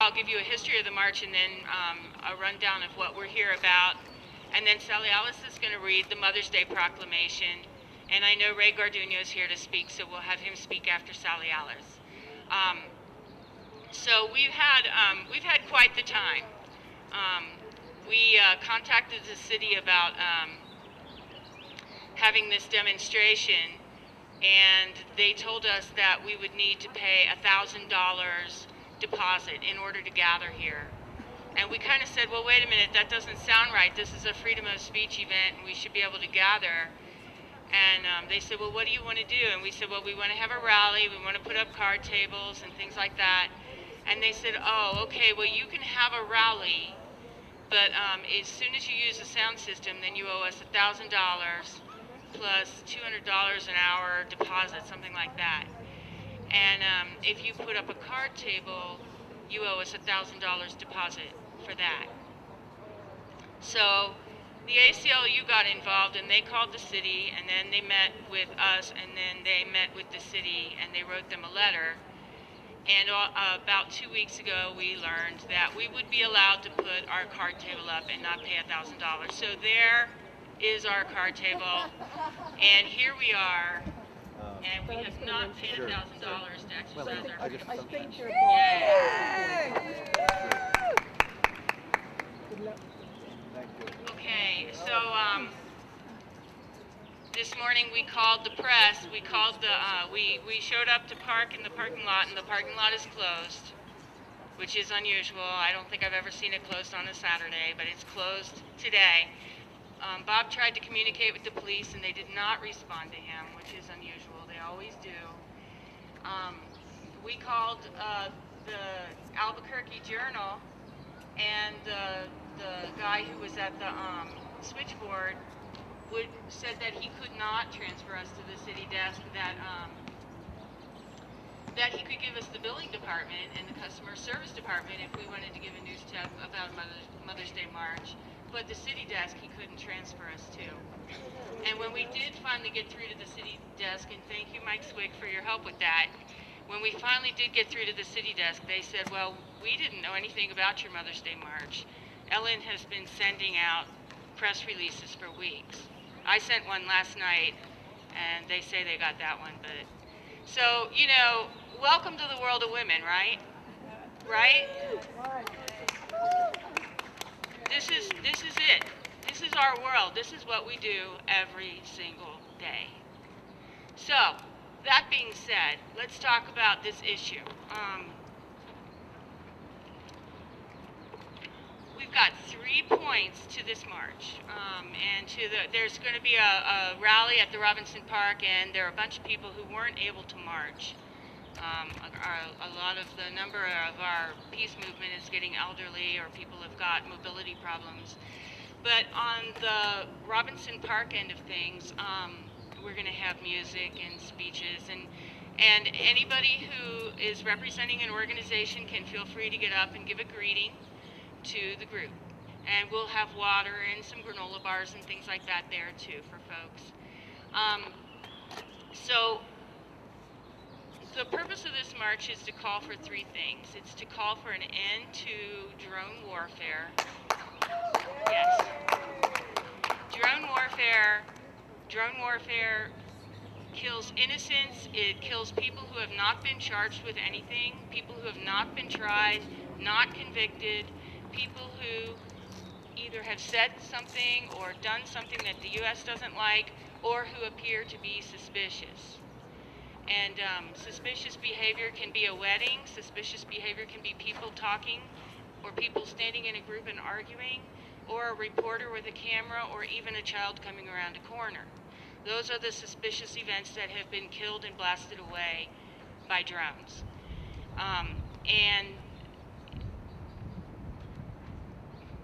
I'll give you a history of the march and then a rundown of what we're here about. And then Sally Alice is going to read the Mother's Day proclamation. And I know Ray Garduno is here to speak, so we'll have him speak after Sally Alice. So we've had quite the time. We contacted the city about having this demonstration, and they told us that we would need to pay $1,000 deposit in order to gather here. And we kind of said, well, wait a minute, that doesn't sound right. This is a freedom of speech event, and we should be able to gather. And they said, well, what do you want to do? And we said, well, we want to have a rally. We want to put up card tables and things like that. And they said, oh, okay, well, you can have a rally, but as soon as you use the sound system, then you owe us $1,000 plus $200 an hour deposit, something like that. And if you put up a card table, you owe us $1,000 deposit for that. So the ACLU got involved, and they called the city, and then they met with us, and then they met with the city, and they wrote them a letter. And about 2 weeks ago, we learned that we would be allowed to put our card table up and not pay $1,000. So there is our card table, and here we are. And we have not paid $1,000 to exercise our freedom of speech. Yay! Okay, so this morning we called the press. We called we showed up to park in the parking lot, and the parking lot is closed, which is unusual. I don't think I've ever seen it closed on a Saturday, but it's closed today. Bob tried to communicate with the police, and they did not respond to him, which is unusual. They always do. We called the Albuquerque Journal, and the guy who was at the switchboard said that he could not transfer us to the city desk, that he could give us the billing department and the customer service department if we wanted to give a news tip about Mother's Day March. But the city desk he couldn't transfer us to. And when we did finally get through to the city desk, and thank you, Mike Swig, for your help with that, when we finally did get through to the city desk, they said, well, we didn't know anything about your Mother's Day March. Ellen has been sending out press releases for weeks. I sent one last night, and they say they got that one, but... So, you know, welcome to the world of women, right? Right? This is it. This is our world. This is what we do every single day. So, that being said, let's talk about this issue. We've got 3 points to this march, and there's going to be a rally at the Robinson Park, and there are a bunch of people who weren't able to march. A lot of the number of our peace movement is getting elderly, or people have got mobility problems. But on the Robinson Park end of things, we're going to have music and speeches, and anybody who is representing an organization can feel free to get up and give a greeting to the group. And we'll have water and some granola bars and things like that there too for folks. So the purpose of this march is to call for 3 things. It's to call for an end to drone warfare. Yes. Drone warfare kills innocents. It kills people who have not been charged with anything, people who have not been tried, not convicted, people who either have said something or done something that the U.S. doesn't like, or who appear to be suspicious. And suspicious behavior can be a wedding, suspicious behavior can be people talking, or people standing in a group and arguing, or a reporter with a camera, or even a child coming around a corner. Those are the suspicious events that have been killed and blasted away by drones. And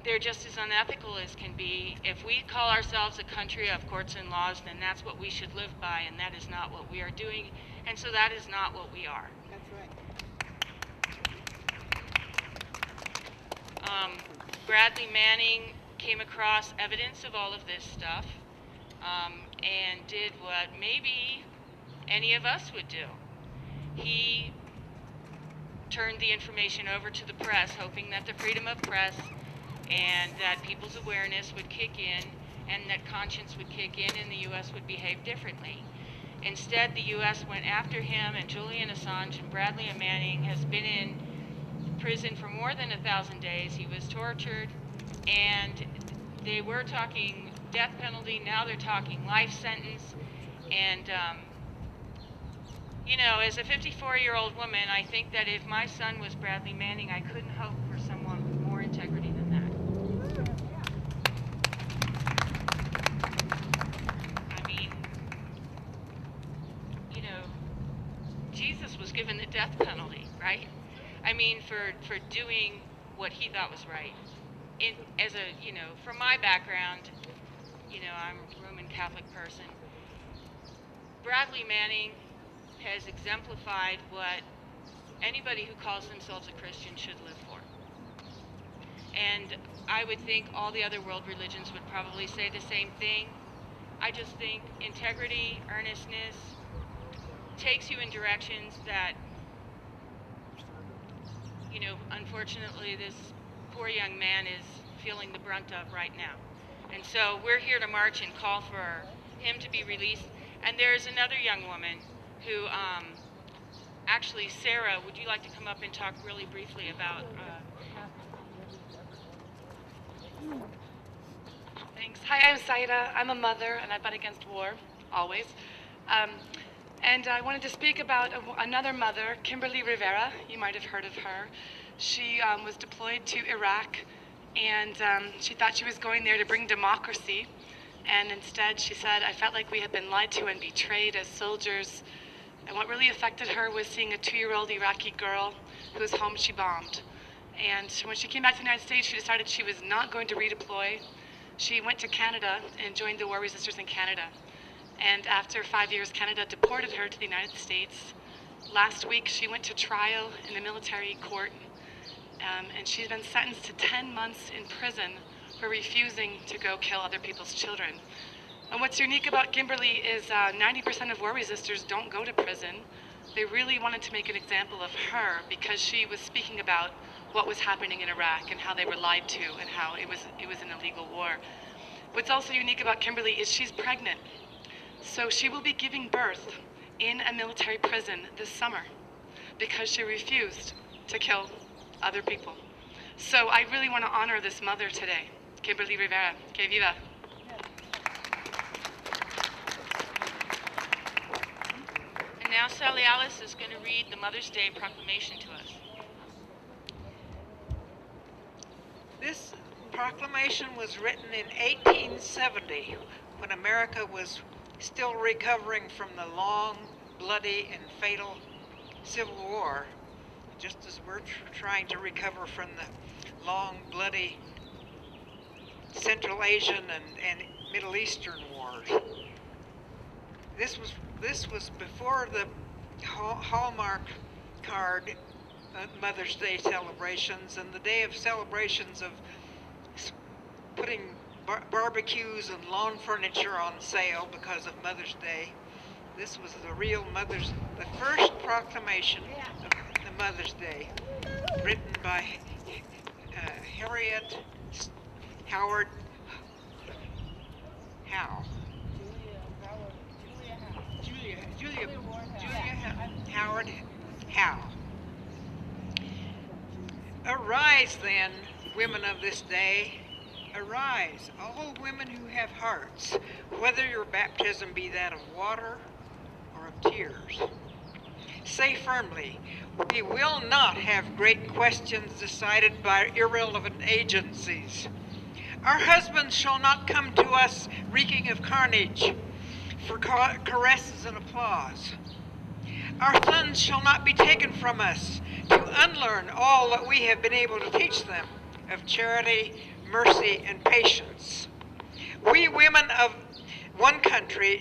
they're just as unethical as can be. If we call ourselves a country of courts and laws, then that's what we should live by, and that is not what we are doing, and so that is not what we are. That's right. Bradley Manning came across evidence of all of this stuff, and did what maybe any of us would do. He turned the information over to the press, hoping that the freedom of press and that people's awareness would kick in and that conscience would kick in and the U.S. would behave differently. Instead, the U.S. went after him, and Julian Assange and Bradley Manning has been in prison for more than 1,000 days. He was tortured, and they were talking death penalty. Now they're talking life sentence. And, you know, as a 54-year-old woman, I think that if my son was Bradley Manning, I couldn't hope for someone with more integrity than that. I mean, you know, Jesus was given the death penalty, right? I mean, for doing what he thought was right. As a, you know, from my background, you know, I'm a Roman Catholic person. Bradley Manning has exemplified what anybody who calls themselves a Christian should live for. And I would think all the other world religions would probably say the same thing. I just think integrity, earnestness, takes you in directions that, you know, unfortunately this poor young man is feeling the brunt of right now. And so we're here to march and call for him to be released. And there's another young woman who, actually, Sarah, would you like to come up and talk really briefly about... Thanks. Hi, I'm Saida. I'm a mother, and I fight against war, always. And I wanted to speak about another mother, Kimberly Rivera. You might have heard of her. She was deployed to Iraq, and she thought she was going there to bring democracy. And instead, she said, I felt like we had been lied to and betrayed as soldiers. And what really affected her was seeing a 2-year-old Iraqi girl whose home she bombed. And when she came back to the United States, she decided she was not going to redeploy. She went to Canada and joined the War Resisters in Canada. And after 5 years, Canada deported her to the United States. Last week, she went to trial in a military court, and she's been sentenced to 10 months in prison for refusing to go kill other people's children. And what's unique about Kimberly is 90% of war resistors don't go to prison. They really wanted to make an example of her because she was speaking about what was happening in Iraq and how they were lied to and how it was an illegal war. What's also unique about Kimberly is she's pregnant. So she will be giving birth in a military prison this summer because she refused to kill other people. So I really want to honor this mother today, Kimberly Rivera. Que viva. And now Sally Alice is going to read the Mother's Day proclamation to us. This proclamation was written in 1870 when America was still recovering from the long, bloody, and fatal Civil War, just as we're trying to recover from the long, bloody Central Asian and Middle Eastern wars. This was before the Hallmark card Mother's Day celebrations and the day of celebrations of putting barbecues and lawn furniture on sale because of Mother's Day. This was the first proclamation of the Mother's Day, written by Harriet Howard Howe. Julia Howard Howe. Arise then, women of this day. Arise, all women who have hearts, whether your baptism be that of water or of tears. Say firmly, we will not have great questions decided by irrelevant agencies. Our husbands shall not come to us reeking of carnage for caresses and applause. Our sons shall not be taken from us to unlearn all that we have been able to teach them of charity, mercy, and patience. We women of one country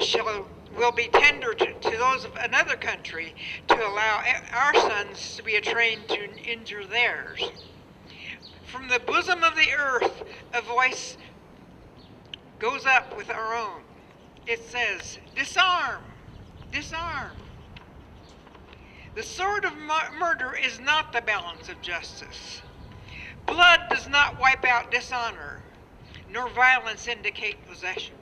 will be tender to those of another country to allow our sons to be trained to injure theirs. From the bosom of the earth, a voice goes up with our own. It says, disarm, disarm. The sword of murder is not the balance of justice. Blood does not wipe out dishonor, nor violence indicate possession.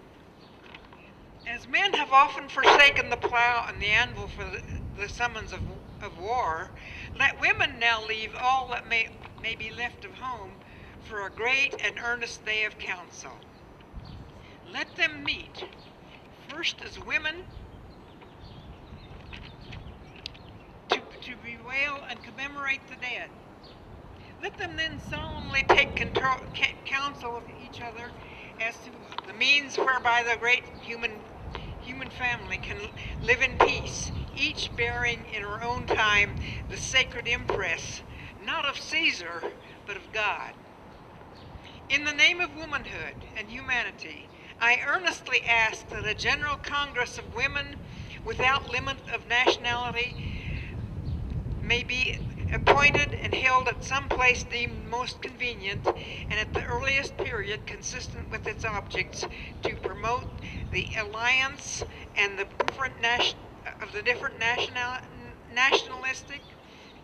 As men have often forsaken the plow and the anvil for the summons of war, let women now leave all that may be left of home for a great and earnest day of council. Let them meet, first as women, to bewail and commemorate the dead. Let them then solemnly take counsel of each other as to the means whereby the great human family can live in peace, each bearing in her own time the sacred impress, not of Caesar, but of God. In the name of womanhood and humanity, I earnestly ask that a General Congress of Women without limit of nationality may be appointed and held at some place deemed most convenient and at the earliest period consistent with its objects to promote the alliance and the different nationalistic,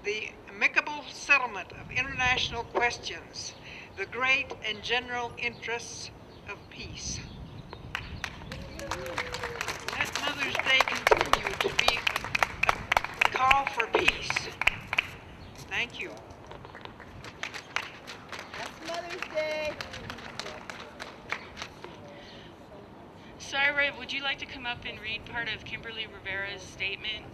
the amicable settlement of international questions, the great and general interests of peace. Let Mother's Day continue to be a call for peace. Thank you. That's Mother's Day. Sorry, would you like to come up and read part of Kimberly Rivera's statement?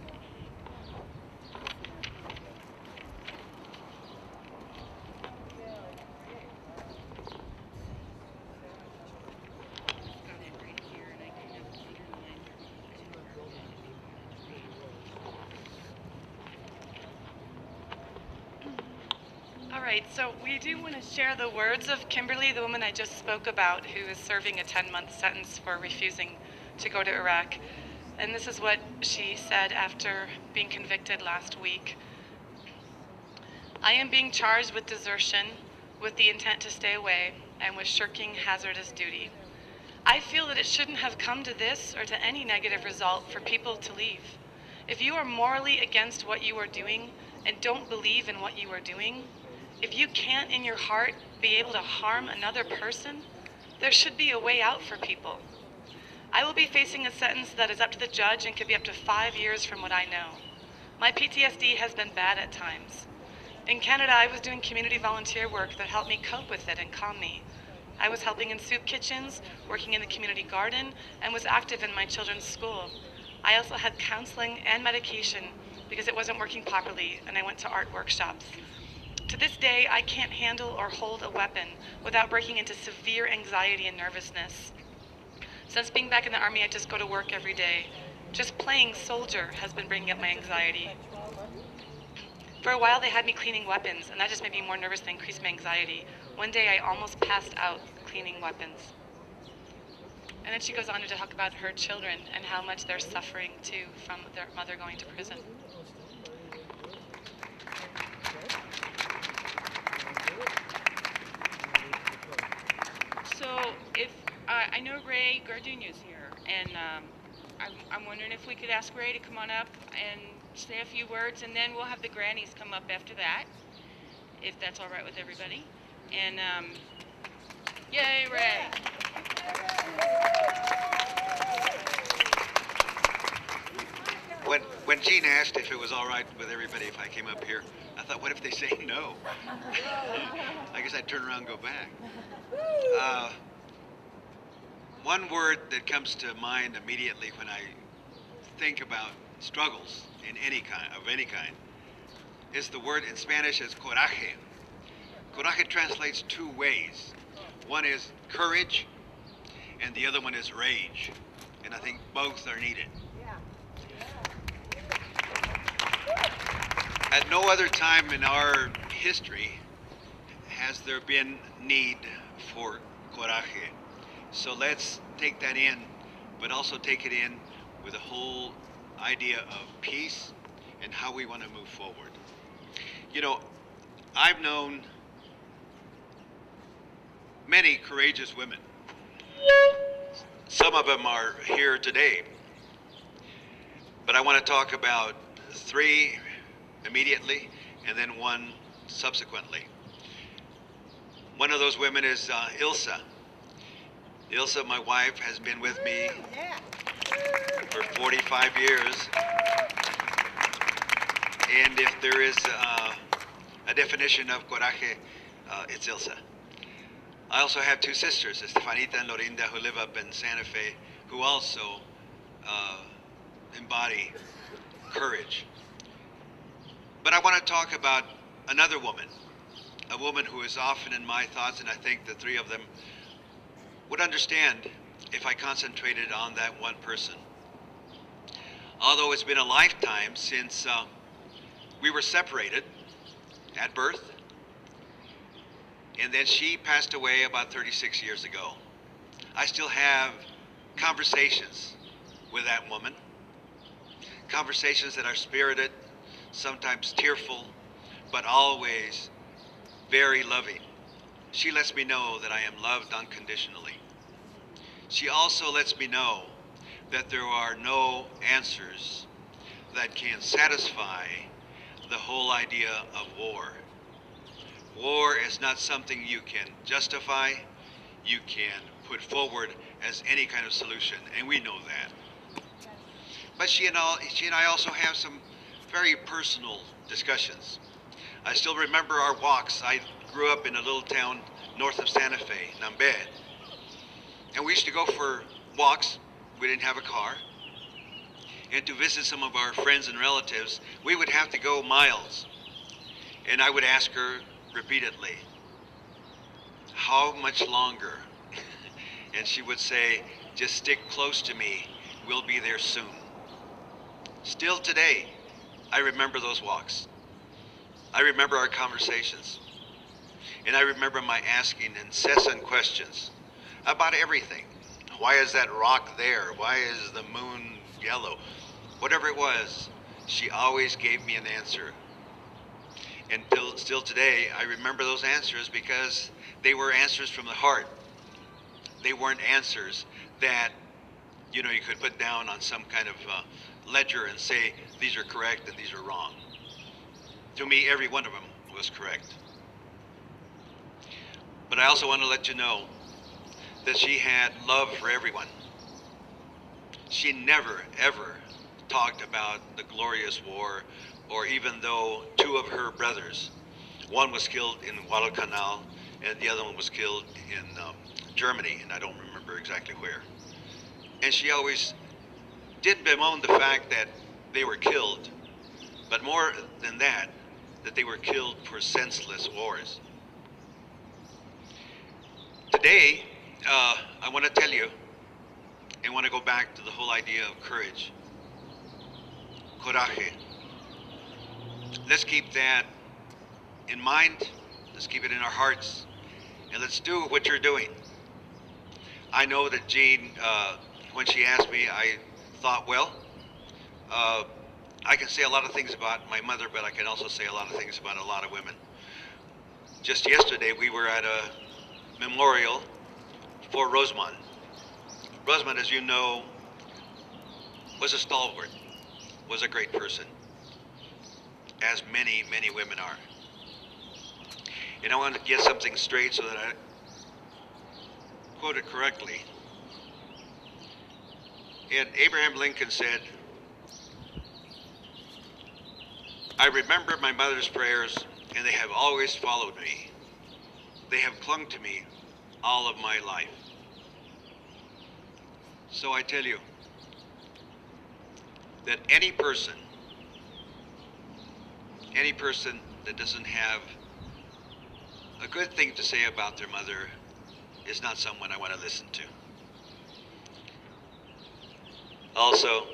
All right, so we do want to share the words of Kimberly, the woman I just spoke about, who is serving a 10-month sentence for refusing to go to Iraq. And this is what she said after being convicted last week. I am being charged with desertion, with the intent to stay away, and with shirking hazardous duty. I feel that it shouldn't have come to this or to any negative result for people to leave. If you are morally against what you are doing and don't believe in what you are doing, if you can't in your heart be able to harm another person, there should be a way out for people. I will be facing a sentence that is up to the judge and could be up to 5 years from what I know. My PTSD has been bad at times. In Canada, I was doing community volunteer work that helped me cope with it and calm me. I was helping in soup kitchens, working in the community garden, and was active in my children's school. I also had counseling and medication because it wasn't working properly, and I went to art workshops. To this day, I can't handle or hold a weapon without breaking into severe anxiety and nervousness. Since being back in the Army, I just go to work every day. Just playing soldier has been bringing up my anxiety. For a while, they had me cleaning weapons, and that just made me more nervous and increased my anxiety. One day, I almost passed out cleaning weapons. And then she goes on to talk about her children and how much they're suffering, too, from their mother going to prison. So if I know Ray Garduno's here, and I'm wondering if we could ask Ray to come on up and say a few words, and then we'll have the grannies come up after that, if that's all right with everybody. And yay, Ray! When Gene asked if it was all right with everybody if I came up here, I thought, what if they say no? I guess I'd turn around and go back. One word that comes to mind immediately when I think about struggles in any kind, is the word in Spanish is coraje. Coraje translates two ways. One is courage, and the other one is rage. And I think both are needed. At no other time in our history has there been need for coraje. So let's take that in, but also take it in with a whole idea of peace and how we want to move forward. You know, I've known many courageous women. Some of them are here today. But I want to talk about three immediately, and then one subsequently. One of those women is Ilsa. Ilsa, my wife, has been with me Yeah. for 45 years. And if there is a definition of coraje, it's Ilsa. I also have two sisters, Estefanita and Lorinda, who live up in Santa Fe, who also embody courage. But I want to talk about another woman, a woman who is often in my thoughts, and I think the three of them would understand if I concentrated on that one person. Although it's been a lifetime since we were separated at birth, and then she passed away about 36 years ago. I still have conversations with that woman, conversations that are spirited, sometimes tearful, but always very loving. She lets me know that I am loved unconditionally. She also lets me know that there are no answers that can satisfy the whole idea of war. War is not something you can justify, you can put forward as any kind of solution, and we know that. But she and I also have some very personal discussions. I still remember our walks. I grew up in a little town north of Santa Fe, Nambe. And we used to go for walks. We didn't have a car. And to visit some of our friends and relatives, we would have to go miles. And I would ask her repeatedly, how much longer? And she would say, just stick close to me. We'll be there soon. Still today, I remember those walks. I remember our conversations. And I remember my asking incessant questions about everything. Why is that rock there? Why is the moon yellow? Whatever it was, she always gave me an answer. And still today, I remember those answers because they were answers from the heart. They weren't answers that, you could put down on some kind of ledger and say, these are correct and these are wrong. To me, every one of them was correct. But I also want to let you know that she had love for everyone. She never, ever talked about the glorious war, or even though two of her brothers, one was killed in Guadalcanal and the other one was killed in Germany, and I don't remember exactly where. And she always did bemoan the fact that they were killed, but more than that they were killed for senseless wars. Today, I want to tell you, and want to go back to the whole idea of courage. Coraje. Let's keep that in mind. Let's keep it in our hearts. And let's do what you're doing. I know that Jean, when she asked me, I thought, well, I can say a lot of things about my mother, but I can also say a lot of things about a lot of women. Just yesterday, we were at a memorial for Rosamond. Rosamond, as you know, was a stalwart, was a great person, as many, many women are. And I want to get something straight so that I quote it correctly. And Abraham Lincoln said, I remember my mother's prayers, and they have always followed me. They have clung to me all of my life. So I tell you that any person that doesn't have a good thing to say about their mother is not someone I want to listen to. Also,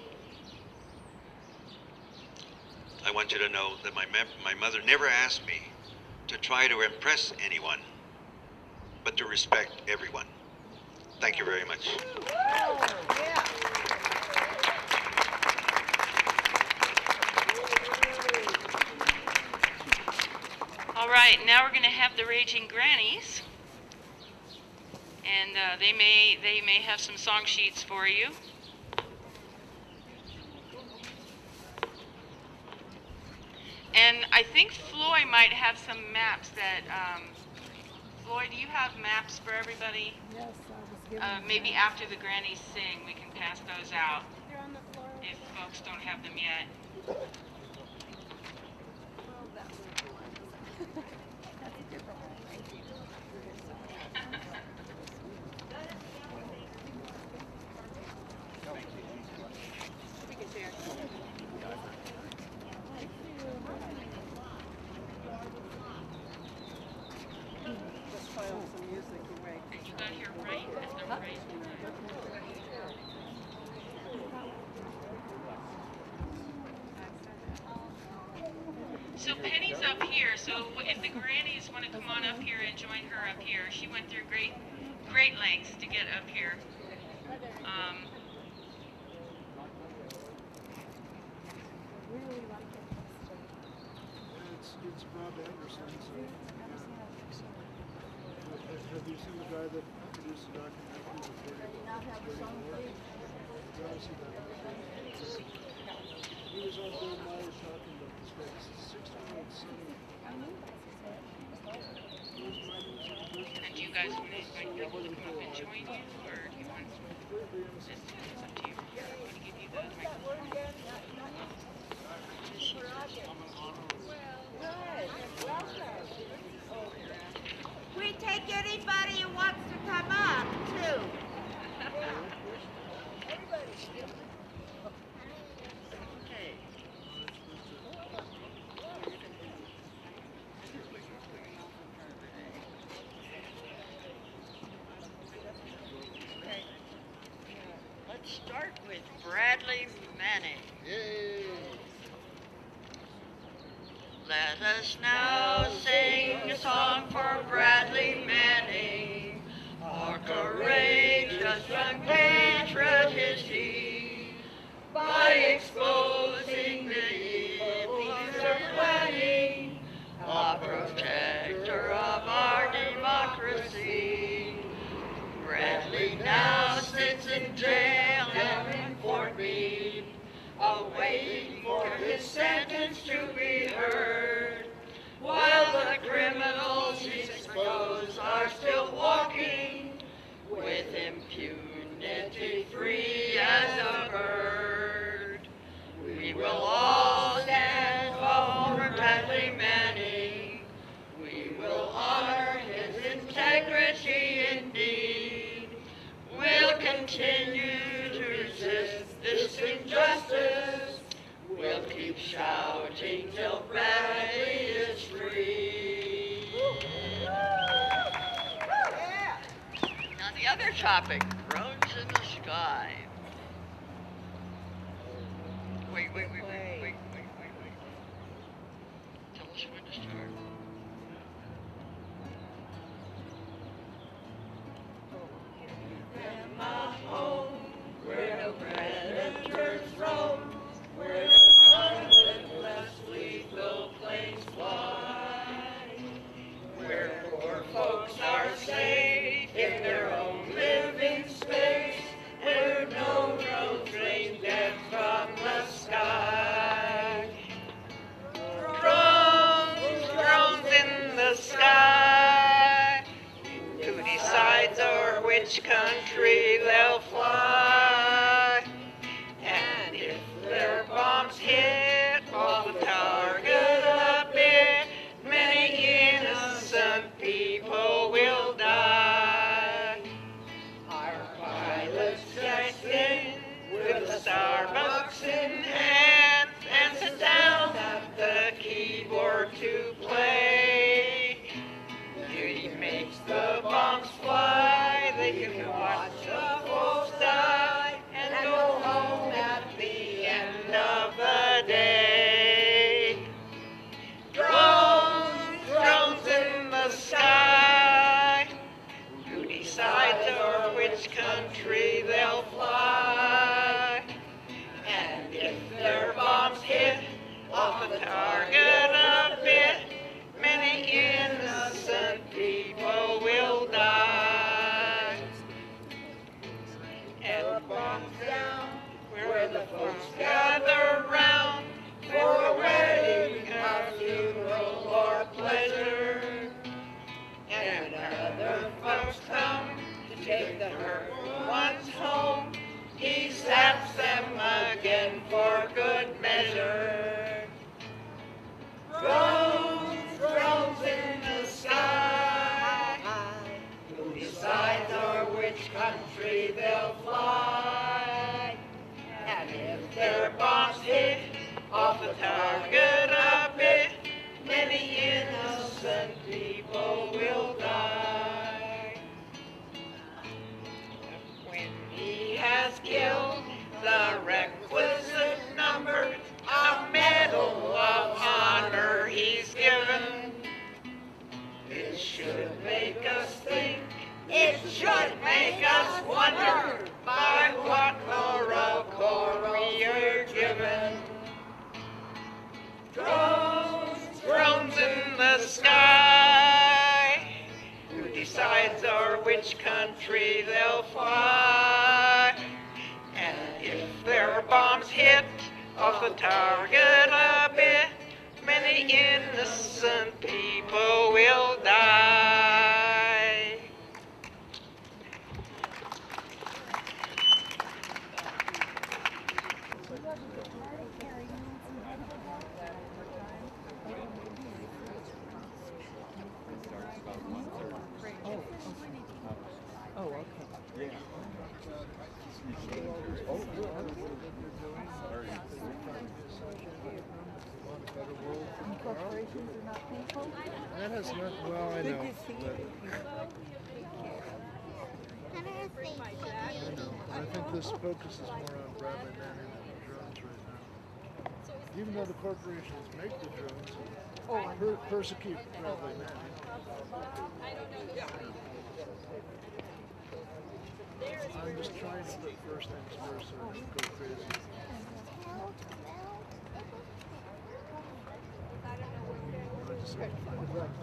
I want you to know that my mother never asked me to try to impress anyone, but to respect everyone. Thank you very much. Yeah. All right, now we're going to have the Raging Grannies, and they may have some song sheets for you. And I think Floyd might have some maps that, Floyd, do you have maps for everybody? Yes, I was given. Maybe after the grannies sing, we can pass those out They're on the floor. if folks don't have them yet. Well, that was one. That's a different one. Thank you. We can share. Just file some music away. And you got here right at the right time. So Penny's up here, so if the grannies want to come on up here and join her up here, she went through great lengths to get up here. It's Bob Anderson. So, have you seen the guy that produced the documentary? He was on Bill Maher talking about this guy. This is 16-year-old son. And do you guys want to invite people to come up and join you, or do you want it's up to you. I'm going to give you the microphone. We take anybody who wants to come up, too. Okay. Let's start with Bradley Manning. Yay! Let us now sing a song for Bradley Manning, our courageous young patriot is he, by exposing the evils of planning, a protector of our democracy. Bradley now sits in jail down in Fort Meade, awaiting for his sentence to be heard, while the criminals he's exposed are still walking with impunity, free as a bird. We will all stand tall for Bradley Manning. We will honor his integrity indeed. We'll continue to resist this injustice. We'll keep shouting till Bradley is free. Now the other topic, drones in the sky. Wait. Tell us when to start. My home, where no predators roam, where no unless lethal planes fly, where poor folks are safe in their own living space, where no drones rain death from the sky. Drones in the sky. Who decides o'er which country they'll fly? And if their bombs hit off the target a bit, many innocent people will die. Our pilots check in with a Starbucks in hand and sit down at the keyboard to play. He makes the bombs fly, they can watch the folks die and go home at the end of the day. Drones in the sky. Who decides o'er which country they'll fly? And if their bombs hit off a target a bit, the sky. Who decides or which country they'll fly? And if their bombs hit off the target a bit, many innocent people will die. Corporations are not people. That has not, well, I know. But, I know. I think this focuses more on Bradley Manning than the drones right now. Even though the corporations make the drones, persecute Bradley Manning. I'm just trying to put first things first so I don't go crazy.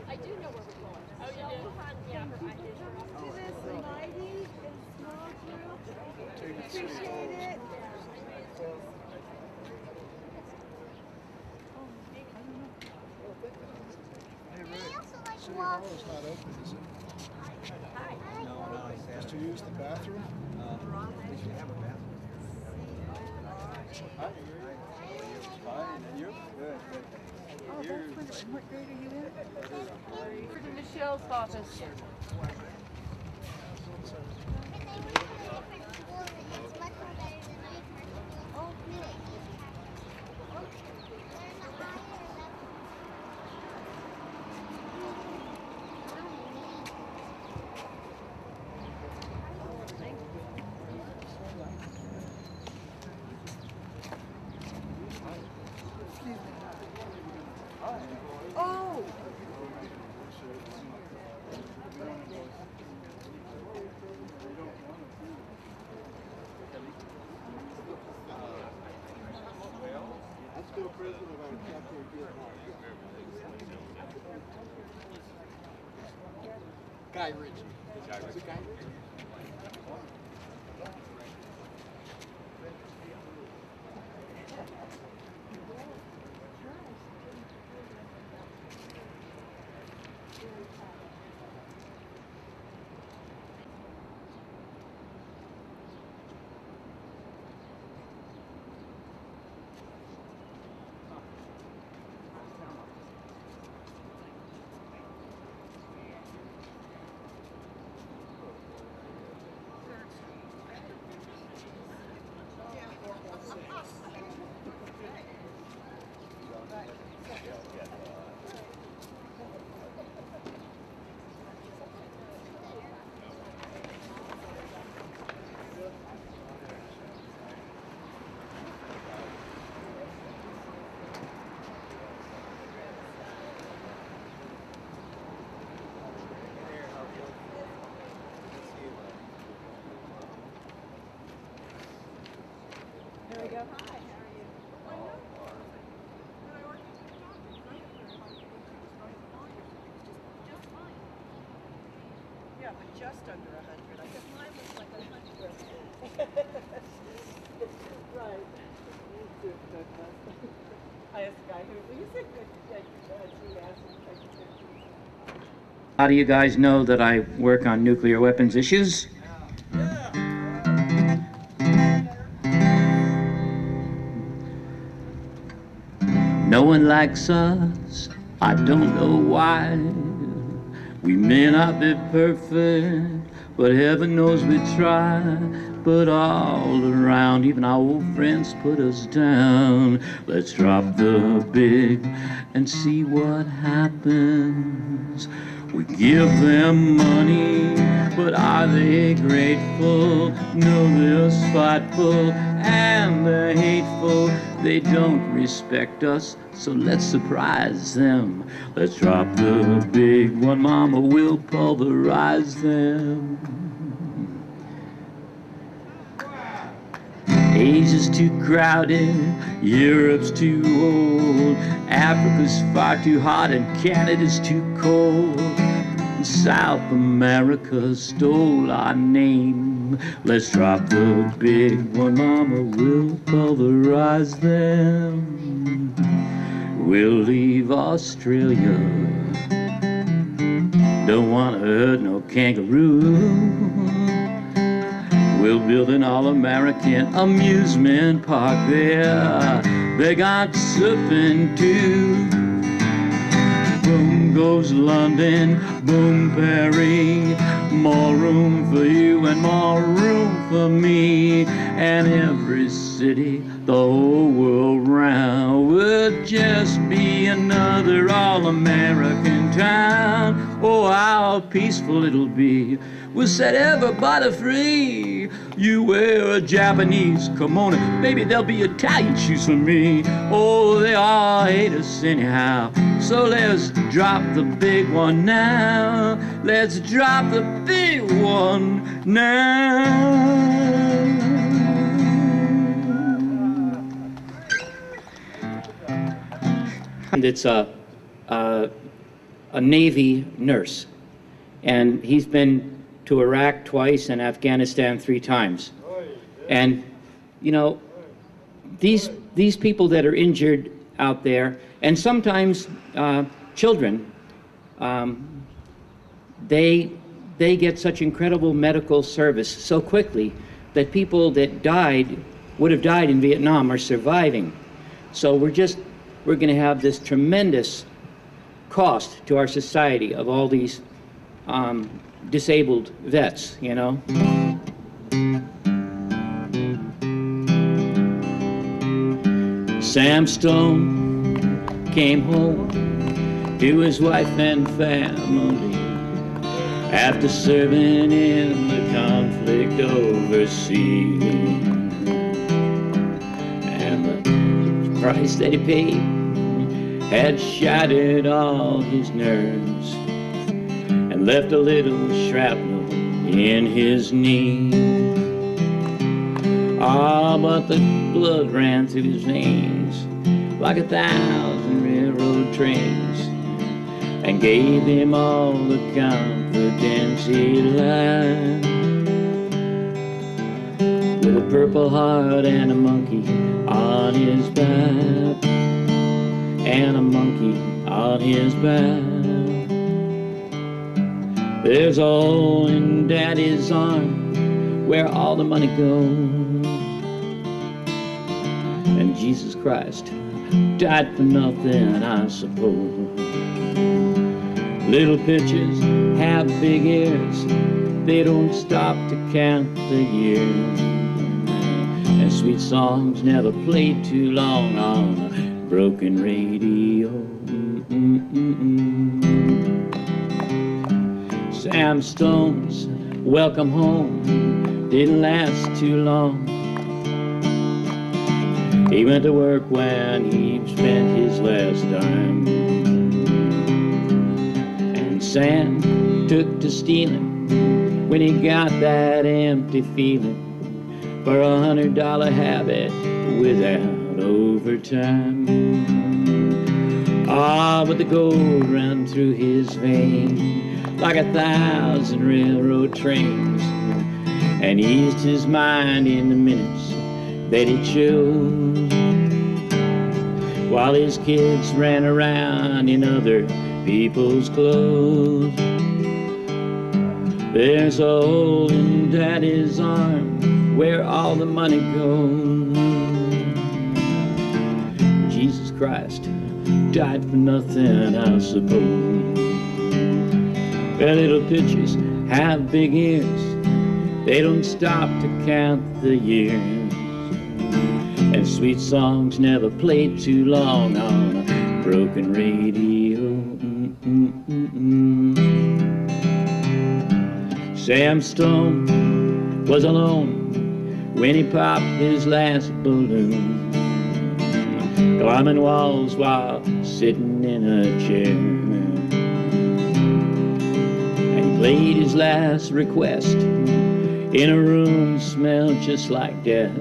I do know where we're going. Oh, you do? Yeah. See this mighty and small group? Appreciate it. Hey, Rick, City Hall is not open, is it? Just to use the bathroom? Oh, that's wonderful. What grade are you in? We're in Michelle's office. Oh! Guy Ritchie. Is it Guy Ritchie? There we go. Hi, how are you? Yeah, but just under 100. I guess mine was like 100. Right. I asked the guy who, well, you said good, you asked him to take the picture. How do you guys know that I work on nuclear weapons issues? No one likes us, I don't know why. We may not be perfect, but heaven knows we try. But all around, even our old friends put us down. Let's drop the big and see what happens. We give them money, but are they grateful? No, they're spiteful and they're hateful. They don't respect us, so let's surprise them. Let's drop the big one, mama, we'll pulverize them. Asia's too crowded, Europe's too old, Africa's far too hot and Canada's too cold. South America stole our name. Let's drop the big one, mama, we'll pulverize them. We'll leave Australia, don't wanna hurt no kangaroo. We'll build an all-American amusement park there. They got surfing too. Boom goes London, boom Paris. More room for you and more room for me. And every city, the whole world round, would just be another all-American town. Oh, how peaceful it'll be. We'll set everybody free. You wear a Japanese kimono, maybe there'll be Italian shoes for me. Oh, they all hate us anyhow. So let's drop the big one now. Let's drop the big one now. And it's a Navy nurse, and he's been to Iraq twice and Afghanistan 3 times. And you know, these people that are injured out there, and sometimes children, they get such incredible medical service so quickly that people that would have died in Vietnam are surviving. So we're going to have this tremendous cost to our society of all these disabled vets, you know. Sam Stone came home to his wife and family after serving in the conflict overseas. And the price that he paid had shattered all his nerves and left a little shrapnel in his knee. Ah, but the blood ran through his veins like 1,000 railroad trains and gave him all the confidence he'd lacked. With a purple heart and a monkey on his back, and a monkey on his back. There's a hole in Daddy's arm where all the money goes. And Jesus Christ died for nothing, I suppose. Little pitchers have big ears, they don't stop to count the years. And sweet songs never played too long on a broken radio. Sam Stone's welcome home didn't last too long. He went to work when he spent his last dime, and Sam took to stealing when he got that empty feeling for $100 habit without overtime. Ah, but the gold ran through his veins like 1,000 railroad trains and eased his mind in the minutes that he chose, while his kids ran around in other people's clothes. There's a hole in Daddy's arm where all the money goes. Jesus Christ died for nothing, I suppose. Well, little pitchers have big ears, they don't stop to count the years. And sweet songs never played too long on a broken radio. Sam Stone was alone when he popped his last balloon, climbing walls while sitting in a chair. And he played his last request in a room smelled just like death,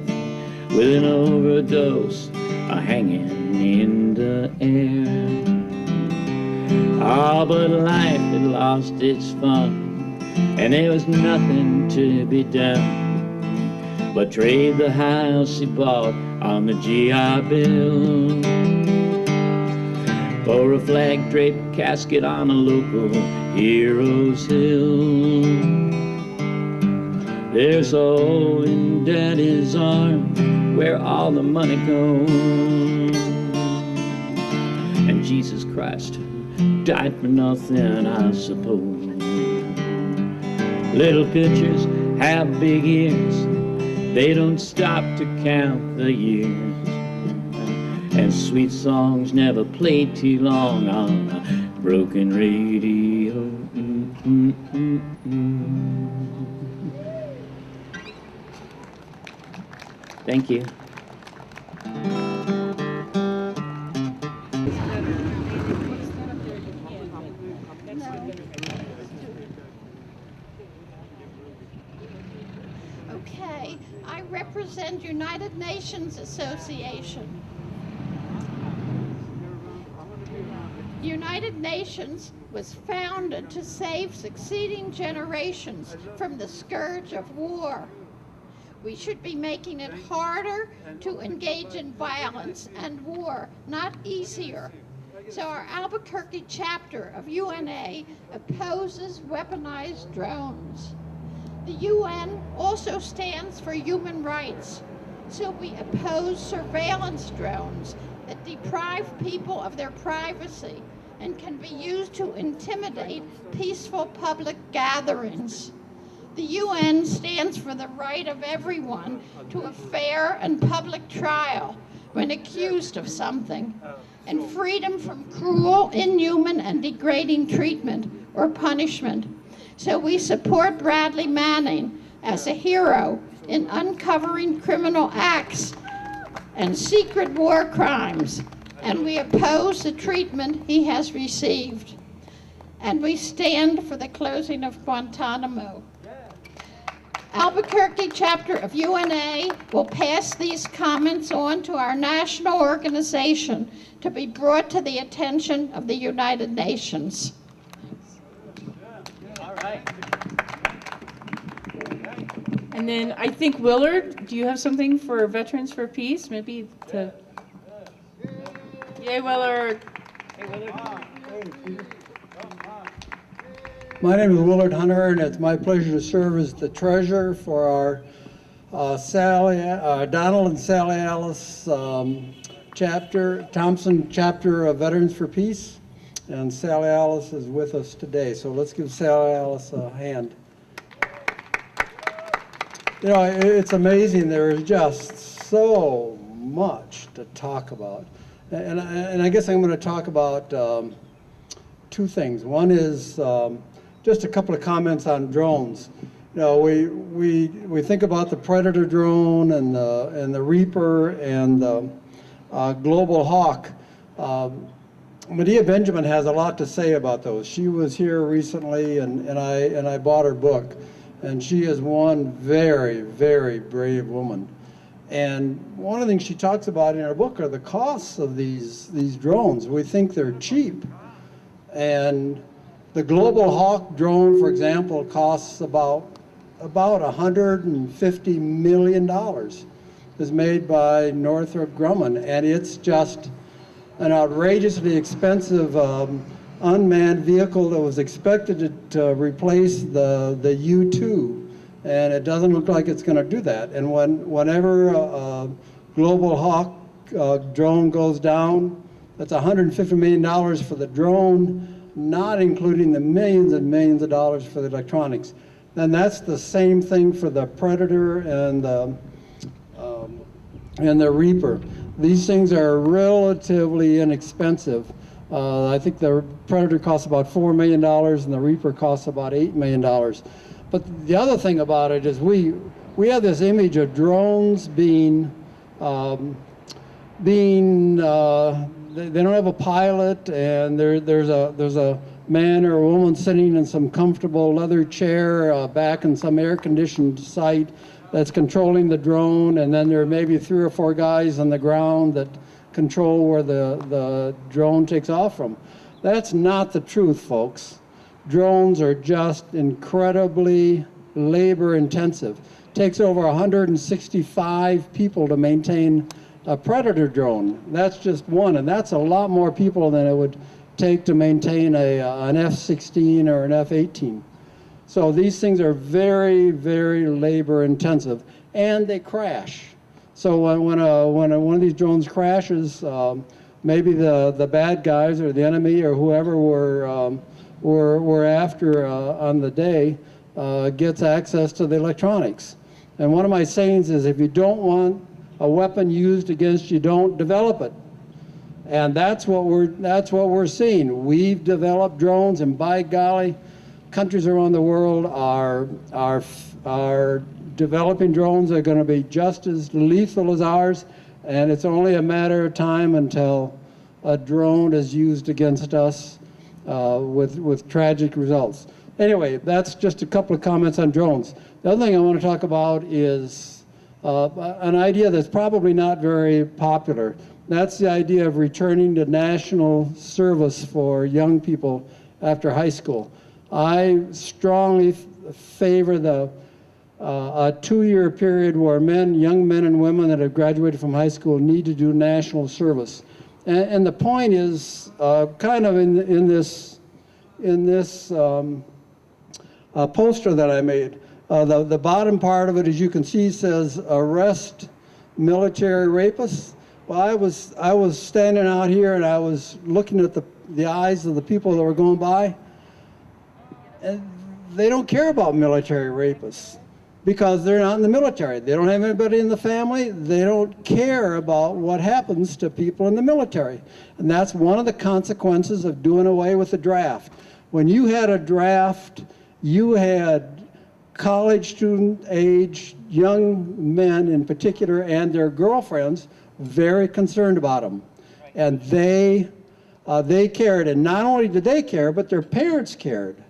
with an overdose hanging in the air. Ah, but life had lost its fun, and there was nothing to be done but trade the house he bought on the GI Bill for a flag-draped casket on a local hero's hill. There's a hole in Daddy's arm where all the money goes, and Jesus Christ died for nothing, I suppose. Little pictures have big ears, they don't stop to count the years, and sweet songs never play too long on a broken radio. Thank you. Okay, I represent United Nations Association. The United Nations was founded to save succeeding generations from the scourge of war. We should be making it harder to engage in violence and war, not easier. So our Albuquerque chapter of UNA opposes weaponized drones. The UN also stands for human rights, so we oppose surveillance drones that deprive people of their privacy and can be used to intimidate peaceful public gatherings. The UN stands for the right of everyone to a fair and public trial when accused of something, and freedom from cruel, inhuman, and degrading treatment or punishment. So we support Bradley Manning as a hero in uncovering criminal acts and secret war crimes, and we oppose the treatment he has received. And we stand for the closing of Guantanamo. Albuquerque chapter of UNA will pass these comments on to our national organization to be brought to the attention of the United Nations. All right. And then I think Willard, do you have something for Veterans for Peace? Maybe to... Yay, Willard. Hey, Willard. My name is Willard Hunter, and it's my pleasure to serve as the treasurer for our Donald and Sally Alice chapter, Thompson chapter of Veterans for Peace. And Sally Alice is with us today, so let's give Sally Alice a hand. You know, it's amazing. There is just so much to talk about. And I guess I'm going to talk about two things. One is just a couple of comments on drones. You know, we think about the Predator drone and the Reaper and the Global Hawk. Medea Benjamin has a lot to say about those. She was here recently, and I bought her book, and she is one very, very brave woman. And one of the things she talks about in her book are the costs of these drones. We think they're cheap, and the Global Hawk drone, for example, costs about $150 million. It's made by Northrop Grumman, and it's just an outrageously expensive unmanned vehicle that was expected to replace the U-2, and it doesn't look like it's going to do that. And whenever a Global Hawk drone goes down, that's $150 million for the drone, not including the millions and millions of dollars for the electronics. And that's the same thing for the Predator and the Reaper. These things are relatively inexpensive. I think the Predator costs about $4 million and the Reaper costs about $8 million. But the other thing about it is we have this image of drones being they don't have a pilot, and there's a man or a woman sitting in some comfortable leather chair back in some air-conditioned site that's controlling the drone, and then there may be 3 or 4 guys on the ground that control where the drone takes off from. That's not the truth, folks. Drones are just incredibly labor intensive. It takes over 165 people to maintain a Predator drone. That's just one, and that's a lot more people than it would take to maintain an F-16 or an F-18. So these things are very, very labor intensive, and they crash. So when one of these drones crashes, maybe the bad guys or the enemy or whoever we're after on the day gets access to the electronics. And one of my sayings is, if you don't want a weapon used against you, don't develop it. And that's what we're seeing. We've developed drones, and by golly, countries around the world are developing drones that are going to be just as lethal as ours, and it's only a matter of time until a drone is used against us with tragic results. Anyway, that's just a couple of comments on drones. The other thing I want to talk about is an idea that's probably not very popular. That's the idea of returning to national service for young people after high school. I strongly favor a 2-year period where young men and women that have graduated from high school need to do national service. And the point is kind of in this poster that I made. The bottom part of it, as you can see, says arrest military rapists. Well, I was standing out here and I was looking at the eyes of the people that were going by, and they don't care about military rapists because they're not in the military. They don't have anybody in the family. They don't care about what happens to people in the military. And that's one of the consequences of doing away with the draft. When you had a draft, you had college student age young men in particular and their girlfriends very concerned about them. And they cared, and not only did they care, but their parents cared.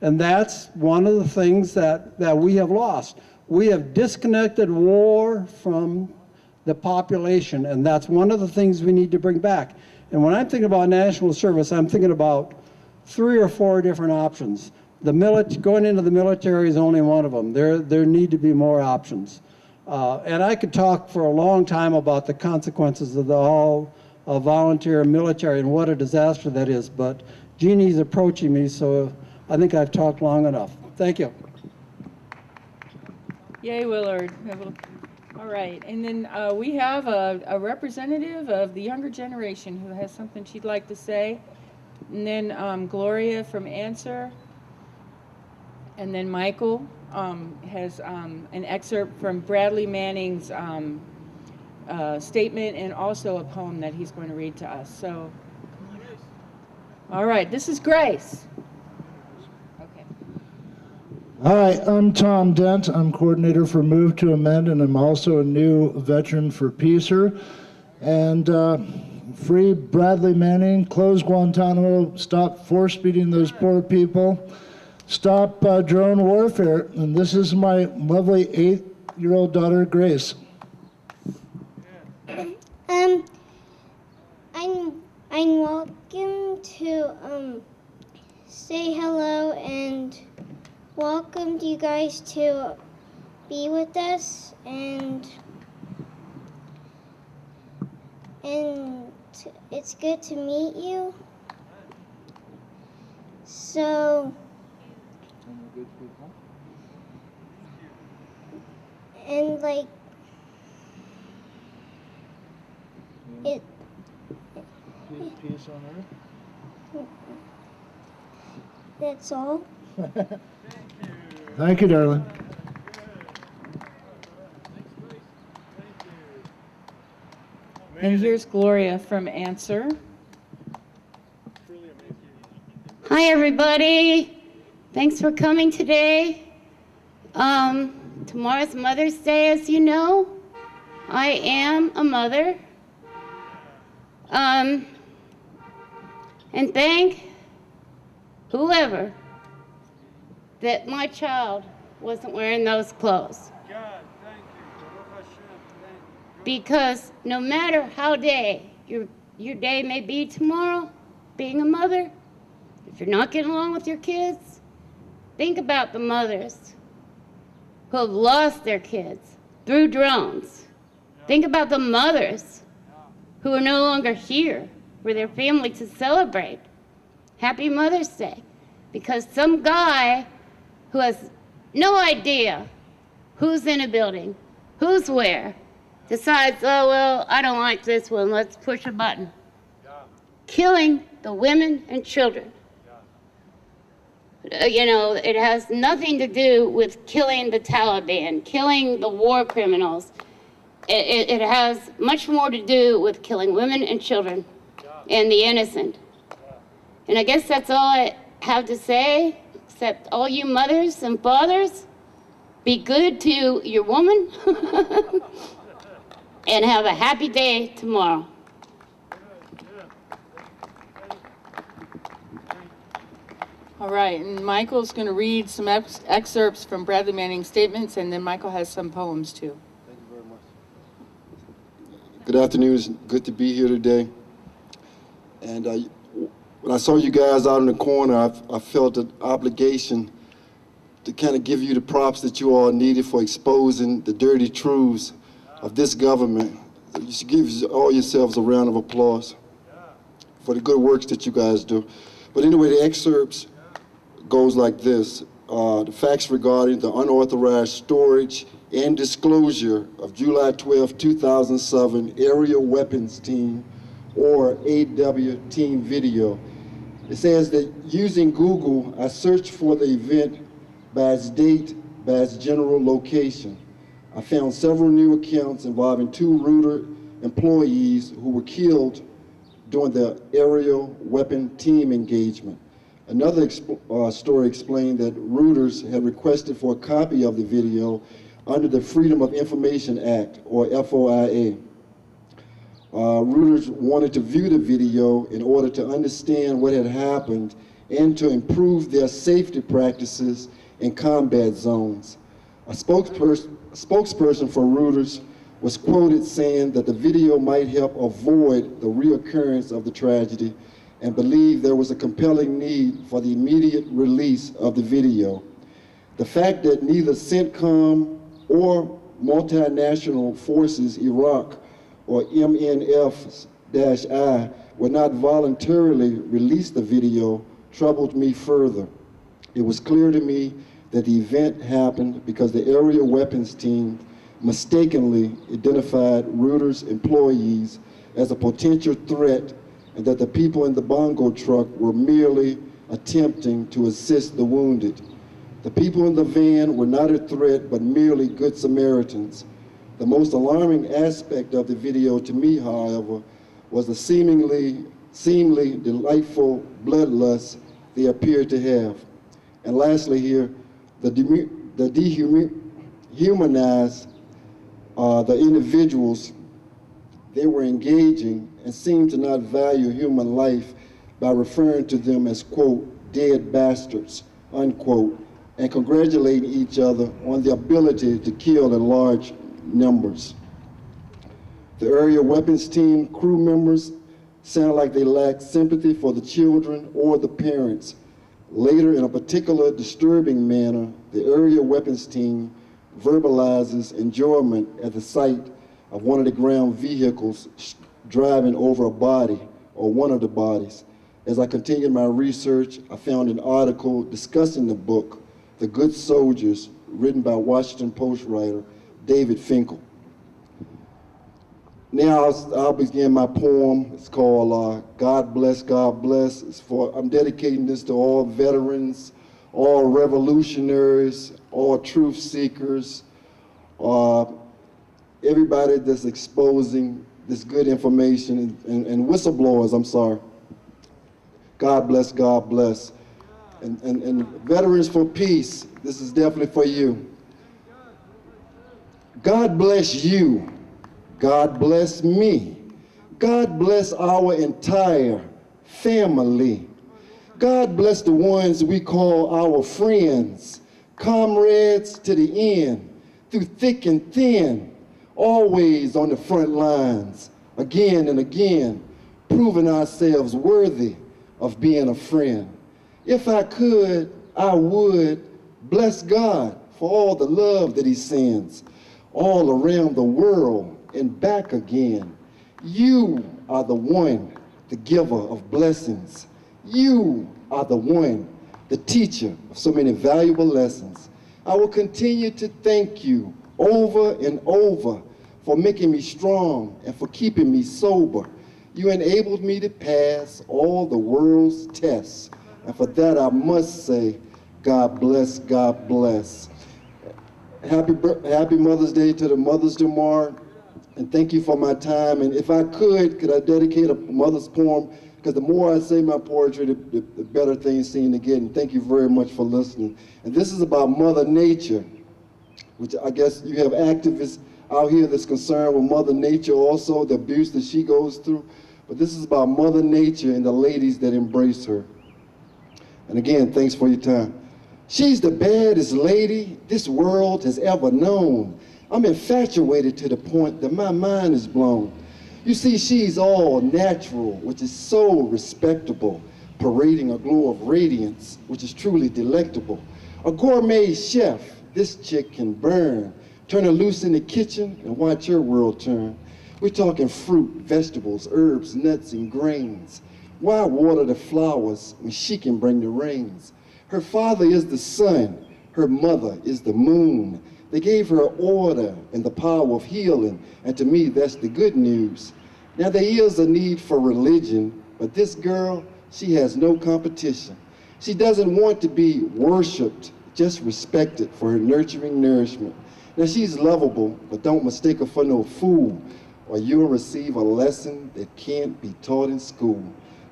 And that's one of the things that we have lost. We have disconnected war from the population, and that's one of the things we need to bring back. And when I'm thinking about national service, I'm thinking about 3 or 4 different options. Going into the military is only one of them. There need to be more options. And I could talk for a long time about the consequences of the all-volunteer military and what a disaster that is, but Jeannie's approaching me, so I think I've talked long enough. Thank you. Yay, Willard. All right, and then we have a representative of the younger generation who has something she'd like to say. And then Gloria from Answer. And then Michael has an excerpt from Bradley Manning's statement and also a poem that he's going to read to us. So, all right, this is Grace. Okay. Hi, I'm Tom Dent. I'm coordinator for Move to Amend, and I'm also a new veteran for Peacer. And free Bradley Manning, close Guantanamo, stop force-feeding those poor people, stop drone warfare. And this is my lovely 8-year-old daughter, Grace. I'm welcome to say hello and welcome you guys to be with us, and it's good to meet you. So and like it peace on earth. That's all. Thank you, darling. And here's Gloria from Answer. Hi, everybody. Thanks for coming today. Tomorrow's Mother's Day, as you know. I am a mother. And thank whoever that my child wasn't wearing those clothes. Because no matter how your day may be tomorrow, being a mother, if you're not getting along with your kids, think about the mothers who have lost their kids through drones. Think about the mothers who are no longer here for their family to celebrate. Happy Mother's Day. Because some guy who has no idea who's in a building, who's where, decides, oh, well, I don't like this one, let's push a button. Killing the women and children. You know, it has nothing to do with killing the Taliban, killing the war criminals. It has much more to do with killing women and children and the innocent. And I guess that's all I have to say, except all you mothers and fathers, be good to your woman and have a happy day tomorrow. All right, and Michael's going to read some excerpts from Bradley Manning's statements, and then Michael has some poems too. Thank you very much. Good afternoon. It's good to be here today. And when I saw you guys out in the corner, I felt an obligation to kind of give you the props that you all needed for exposing the dirty truths of this government. You should give all yourselves a round of applause for the good works that you guys do. But anyway, the excerpts goes like this. The facts regarding the unauthorized storage and disclosure of July 12, 2007 Area Weapons Team, or AW Team video. It says that using Google, I searched for the event by its date, by its general location. I found several new accounts involving 2 Reuter employees who were killed during the aerial weapon team engagement. Another story explained that Reuters had requested for a copy of the video under the Freedom of Information Act, or FOIA. Reuters wanted to view the video in order to understand what had happened and to improve their safety practices in combat zones. A spokesperson for Reuters was quoted saying that the video might help avoid the reoccurrence of the tragedy and believed there was a compelling need for the immediate release of the video. The fact that neither CENTCOM or Multinational Forces Iraq, or MNF-I, would not voluntarily release the video troubled me further. It was clear to me that the event happened because the area weapons team mistakenly identified Reuters employees as a potential threat, and that the people in the bongo truck were merely attempting to assist the wounded. The people in the van were not a threat, but merely good Samaritans. The most alarming aspect of the video to me, however, was the seemingly delightful bloodlust they appeared to have. And lastly here, the dehumanized the individuals they were engaging and seemed to not value human life by referring to them as, quote, dead bastards, unquote, and congratulating each other on the ability to kill in large numbers. The area weapons team crew members sound like they lacked sympathy for the children or the parents. Later, in a particular disturbing manner, the area weapons team verbalizes enjoyment at the sight of one of the ground vehicles driving over a body, or one of the bodies. As I continued my research, I found an article discussing the book, The Good Soldiers, written by Washington Post writer David Finkel. Now I'll begin my poem. It's called God Bless, God Bless. I'm dedicating this to all veterans, all revolutionaries, all truth seekers, everybody that's exposing this good information, and whistleblowers, I'm sorry. God bless, God bless. And Veterans for Peace, this is definitely for you. God bless you. God bless me. God bless our entire family. God bless the ones we call our friends, comrades to the end, through thick and thin, always on the front lines, again and again, proving ourselves worthy of being a friend. If I could, I would bless God for all the love that he sends all around the world and back again. You are the one, the giver of blessings. You are the one, the teacher of so many valuable lessons. I will continue to thank you over and over for making me strong and for keeping me sober. You enabled me to pass all the world's tests. And for that I must say, God bless, God bless. Happy Mother's Day to the mothers tomorrow. And thank you for my time. And if I could I dedicate a mother's poem? Because the more I say my poetry, the better things seem to get. And thank you very much for listening. And this is about Mother Nature, which I guess you have activists out here that's concerned with Mother Nature also, the abuse that she goes through. But this is about Mother Nature and the ladies that embrace her. And again, thanks for your time. She's the baddest lady this world has ever known. I'm infatuated to the point that my mind is blown. You see, she's all natural, which is so respectable, parading a glow of radiance, which is truly delectable. A gourmet chef, this chick can burn. Turn her loose in the kitchen and watch her world turn. We're talking fruit, vegetables, herbs, nuts, and grains. Why water the flowers when she can bring the rains? Her father is the sun, her mother is the moon. They gave her order and the power of healing, and to me, that's the good news. Now, there is a need for religion, but this girl, she has no competition. She doesn't want to be worshiped, just respected for her nurturing nourishment. Now, she's lovable, but don't mistake her for no fool, or you'll receive a lesson that can't be taught in school.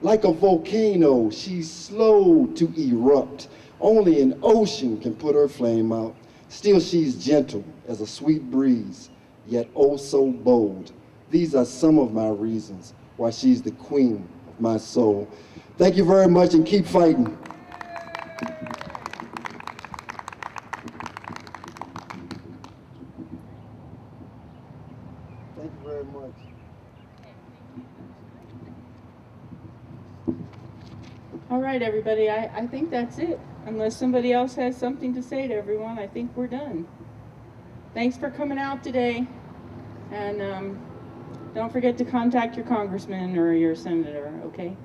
Like a volcano, she's slow to erupt. Only an ocean can put her flame out. Still, she's gentle as a sweet breeze, yet oh so bold. These are some of my reasons why she's the queen of my soul. Thank you very much, and keep fighting. Thank you very much. All right, everybody, I think that's it. Unless somebody else has something to say to everyone, I think we're done. Thanks for coming out today. And don't forget to contact your congressman or your senator, okay?